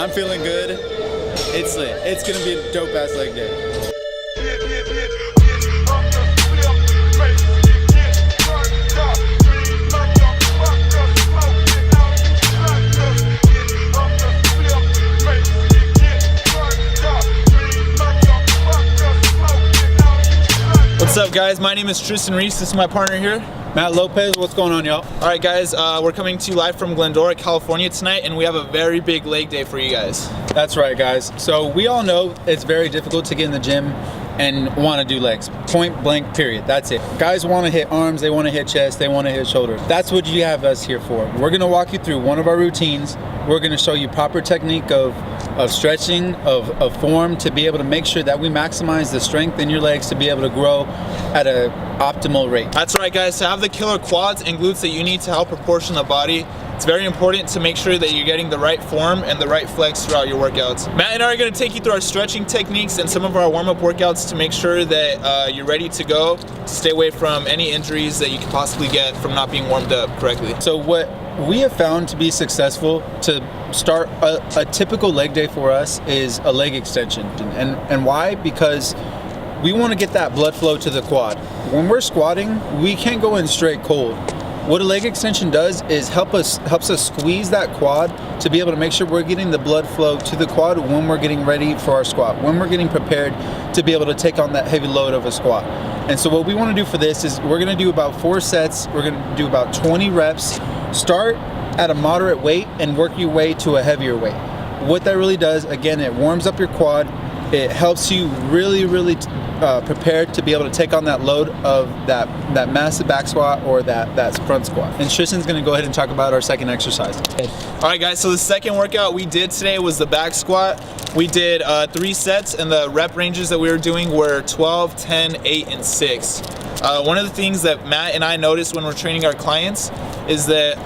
I'm feeling good. It's lit. It's gonna be a dope ass leg day. What's up, guys? My name is Tristan Reese. This is my partner here, Matt Lopez, what's going on, y'all? All right, guys, we're coming to you live from Glendora, California tonight, and we have a very big leg day for you guys. That's right, guys. So we all know it's very difficult to get in the gym and want to do legs. Point blank, period. That's it. Guys want to hit arms, they want to hit chest, they want to hit shoulders. That's what you have us here for. We're going to walk you through one of our routines. We're going to show you proper technique of stretching, of form, to be able to make sure that we maximize the strength in your legs to be able to grow at an optimal rate. That's right, guys. To have the killer quads and glutes that you need to help proportion the body, it's very important to make sure that you're getting the right form and the right flex throughout your workouts. Matt and I are going to take you through our stretching techniques and some of our warm-up workouts to make sure that you're ready to go, to stay away from any injuries that you could possibly get from not being warmed up correctly. So what we have found to be successful to start a typical leg day for us is a leg extension. And why? Because we want to get that blood flow to the quad. When we're squatting, we can't go in straight cold. What a leg extension does is helps us squeeze that quad to be able to make sure we're getting the blood flow to the quad when we're getting ready for our squat, when we're getting prepared to be able to take on that heavy load of a squat. And so what we want to do for this is we're going to do about 4 sets. We're going to do about 20 reps. Start at a moderate weight and work your way to a heavier weight. What that really does, again, it warms up your quad. It helps you really prepared to be able to take on that load of that massive back squat or that front squat. And Tristan's gonna go ahead and talk about our second exercise. All right, guys, so the second workout we did today was the back squat. We did 3 sets, and the rep ranges that we were doing were 12, 10, 8, and 6. One of the things that Matt and I noticed when we're training our clients is that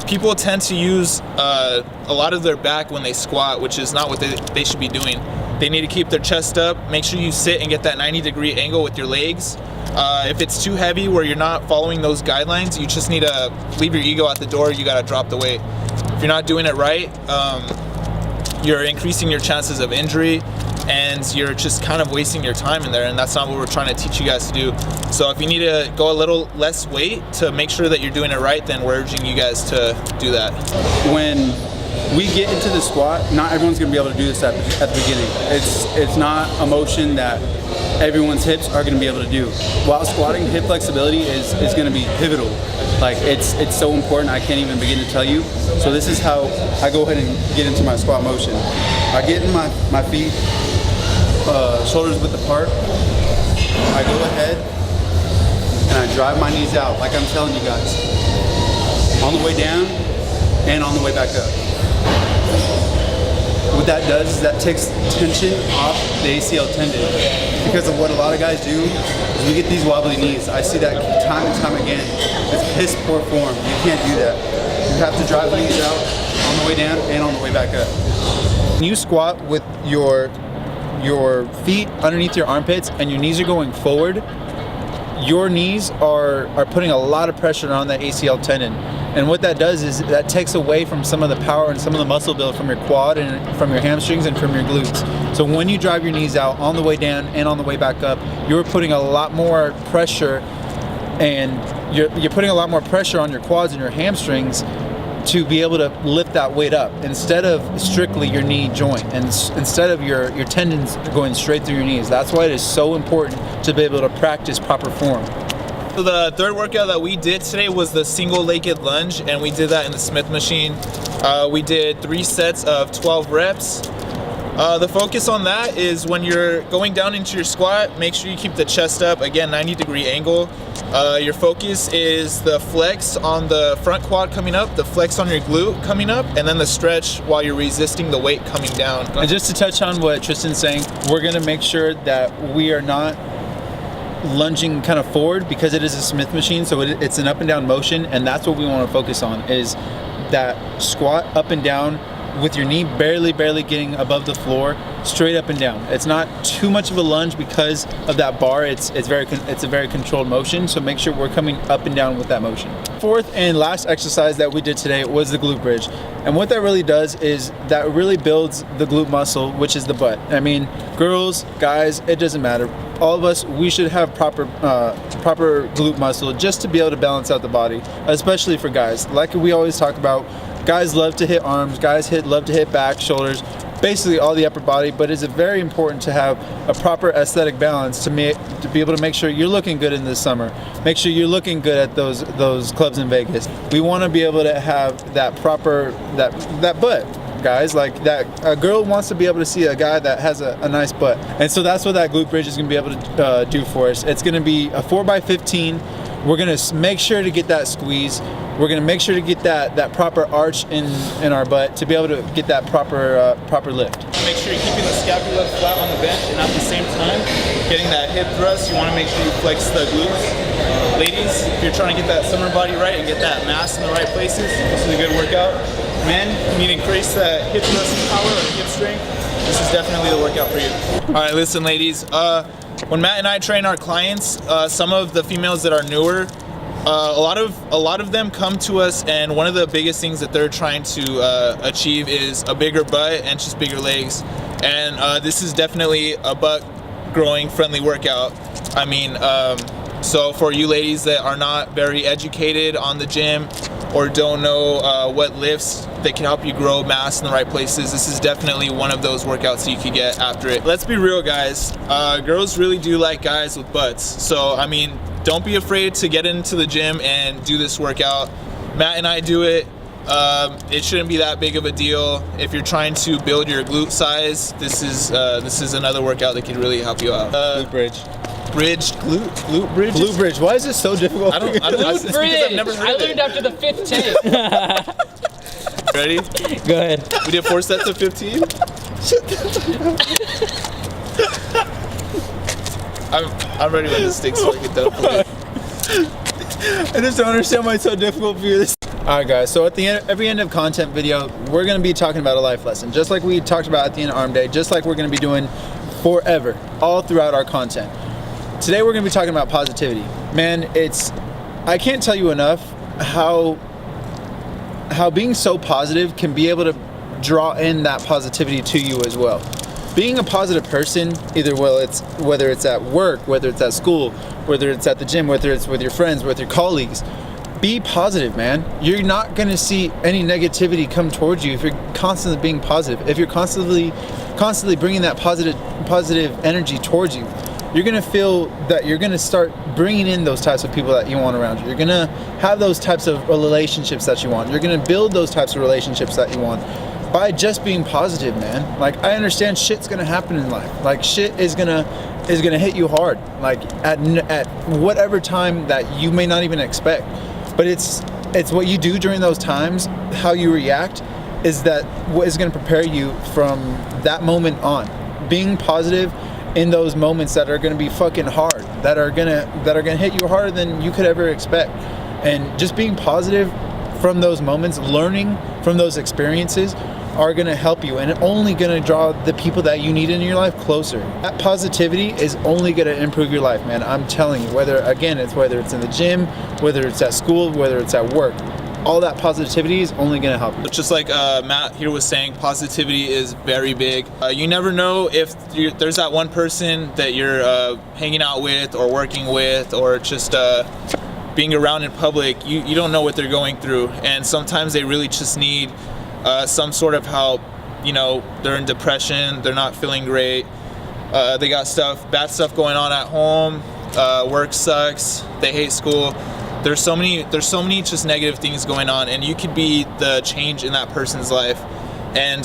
people tend to use a lot of their back when they squat, which is not what they should be doing. They need to keep their chest up. Make sure you sit and get that 90-degree angle with your legs. If it's too heavy where you're not following those guidelines, you just need to leave your ego at the door. You gotta drop the weight. If you're not doing it right, you're increasing your chances of injury, and you're just kind of wasting your time in there, and that's not what we're trying to teach you guys to do. So if you need to go a little less weight to make sure that you're doing it right, then we're urging you guys to do that. When we get into the squat, not everyone's gonna be able to do this at the beginning. It's not a motion that everyone's hips are gonna be able to do. While squatting, hip flexibility is gonna be pivotal. Like it's so important, I can't even begin to tell you. So this is how I go ahead and get into my squat motion. I get in my feet, shoulders width apart. I go ahead and I drive my knees out like I'm telling you guys. On the way down and on the way back up. What that does is that takes tension off the ACL tendon, because of what a lot of guys do is we get these wobbly knees. I see that time and time again. It's piss poor form. You can't do that. You have to drive the knees out on the way down and on the way back up. When you squat with your feet underneath your armpits and your knees are going forward, your knees are putting a lot of pressure on that ACL tendon. And what that does is that takes away from some of the power and some of the muscle build from your quad and from your hamstrings and from your glutes. So when you drive your knees out on the way down and on the way back up, you're putting a lot more pressure, and you're putting a lot more pressure on your quads and your hamstrings to be able to lift that weight up instead of strictly your knee joint, and instead of your tendons going straight through your knees. That's why it is so important to be able to practice proper form. So the third workout that we did today was the single-legged lunge, and we did that in the Smith machine. We did 3 sets of 12 reps. The focus on that is when you're going down into your squat, make sure you keep the chest up, again, 90-degree angle. Your focus is the flex on the front quad coming up, the flex on your glute coming up, and then the stretch while you're resisting the weight coming down. And just to touch on what Tristan's saying, we're gonna make sure that we are not lunging kind of forward, because it is a Smith machine, so it's an up and down motion, and that's what we want to focus on, is that squat up and down with your knee barely getting above the floor, straight up and down. It's not too much of a lunge because of that bar. It's a very controlled motion, so make sure we're coming up and down with that motion. Fourth and last exercise that we did today was the glute bridge. And what that really does is that really builds the glute muscle, which is the butt. I mean, girls, guys, it doesn't matter. All of us, we should have proper glute muscle just to be able to balance out the body, especially for guys. Like we always talk about, guys love to hit arms, guys love to hit back, shoulders, basically all the upper body, but it's very important to have a proper aesthetic balance to be able to make sure you're looking good in this summer. Make sure you're looking good at those clubs in Vegas. We want to be able to have that proper, that butt. Guys, like that, a girl wants to be able to see a guy that has a nice butt, and so that's what that glute bridge is going to be able to do for us. It's going to be a 4x15. We're going to make sure to get that squeeze. We're going to make sure to get that proper arch in our butt to be able to get that proper lift. Make sure you're keeping the scapula flat on the bench, and at the same time getting that hip thrust. You want to make sure you flex the glutes. Ladies, if you're trying to get that summer body right and get that mass in the right places, this is a good workout. Men, you need to increase that hip thrust power or hip strength. This is definitely the workout for you. All right, listen, ladies. When Matt and I train our clients, some of the females that are newer, a lot of them come to us, and one of the biggest things that they're trying to achieve is a bigger butt and just bigger legs. And this is definitely a butt growing friendly workout. I mean, so for you ladies that are not very educated on the gym or don't know what lifts that can help you grow mass in the right places, this is definitely one of those workouts that you can get after it. Let's be real, guys. Girls really do like guys with butts. So, I mean, don't be afraid to get into the gym and do this workout. Matt and I do it. It shouldn't be that big of a deal. If you're trying to build your glute size, this is another workout that can really help you out. Glute bridge. Glute bridge. Glute bridge. Why is this so difficult? I don't Glute bridge. I've never heard I of learned it. after the 5th take. Ready? Go ahead. We did 4 sets of 15. I'm ready when this stinks so I get done for it. I just don't understand why it's so difficult for you. Alright guys, so at the end, every end of content video, we're going to be talking about a life lesson. Just like we talked about at the end of arm day, just like we're going to be doing forever, all throughout our content. Today we're going to be talking about positivity. Man, I can't tell you enough how being so positive can be able to draw in that positivity to you as well. Being a positive person, whether it's at work, whether it's at school, whether it's at the gym, whether it's with your friends, with your colleagues, be positive, man. You're not going to see any negativity come towards you if you're constantly being positive. If you're constantly bringing that positive energy towards you, you're going to feel that you're going to start bringing in those types of people that you want around you. You're going to have those types of relationships that you want. You're going to build those types of relationships that you want by just being positive, man. Like, I understand shit's going to happen in life. Like, shit is going to hit you hard, like at whatever time that you may not even expect. But it's what you do during those times, how you react, is that what is going to prepare you from that moment on. Being positive in those moments that are going to be fucking hard, that are going to hit you harder than you could ever expect, and just being positive from those moments, learning from those experiences, are going to help you, and only going to draw the people that you need in your life closer. That positivity is only going to improve your life, man. I'm telling you, whether it's in the gym, whether it's at school, whether it's at work, all that positivity is only going to help you. Just like Matt here was saying, positivity is very big. You never know if there's that one person that you're hanging out with or working with or just being around in public. You don't know what they're going through, and sometimes they really just need some sort of help. You know, they're in depression, they're not feeling great, they got bad stuff going on at home, work sucks, they hate school. There's so many just negative things going on, and you could be the change in that person's life. And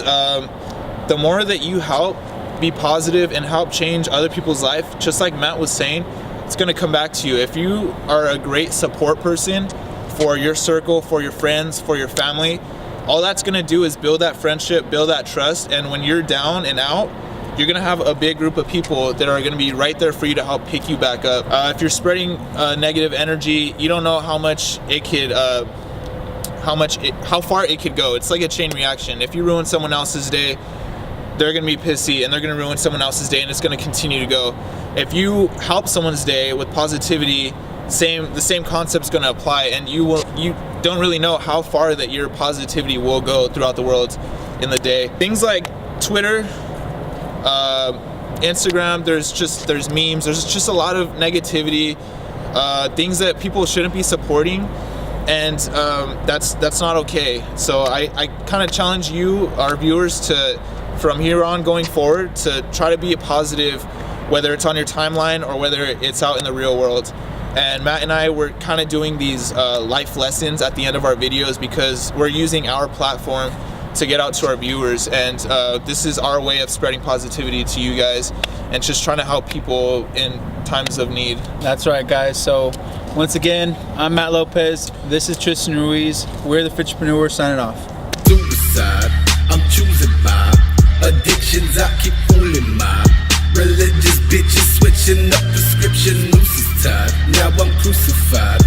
the more that you help be positive and help change other people's life, just like Matt was saying, it's going to come back to you. If you are a great support person for your circle, for your friends, for your family, all that's going to do is build that friendship, build that trust, and when you're down and out, you're going to have a big group of people that are going to be right there for you to help pick you back up. If you're spreading negative energy, you don't know how much it could how far it could go. It's like a chain reaction. If you ruin someone else's day, they're gonna be pissy, and they're gonna ruin someone else's day, and it's gonna continue to go. If you help someone's day with positivity, the same concept's gonna apply, and you don't really know how far that your positivity will go throughout the world in the day. Things like Twitter, Instagram, there's memes, there's just a lot of negativity, things that people shouldn't be supporting, and that's not okay. So I kind of challenge you, our viewers, to, from here on going forward, to try to be a positive, whether it's on your timeline or whether it's out in the real world. And Matt and I were kind of doing these life lessons at the end of our videos because we're using our platform to get out to our viewers, and this is our way of spreading positivity to you guys and just trying to help people in times of need. That's right, guys. So once again, I'm Matt Lopez. This is Tristan Ruiz. We're the FITrepreneurs signing off. Suicide, I'm choosing my addictions. I keep fooling my religious bitches, switching up prescription. Noose is tied. Now I'm crucified.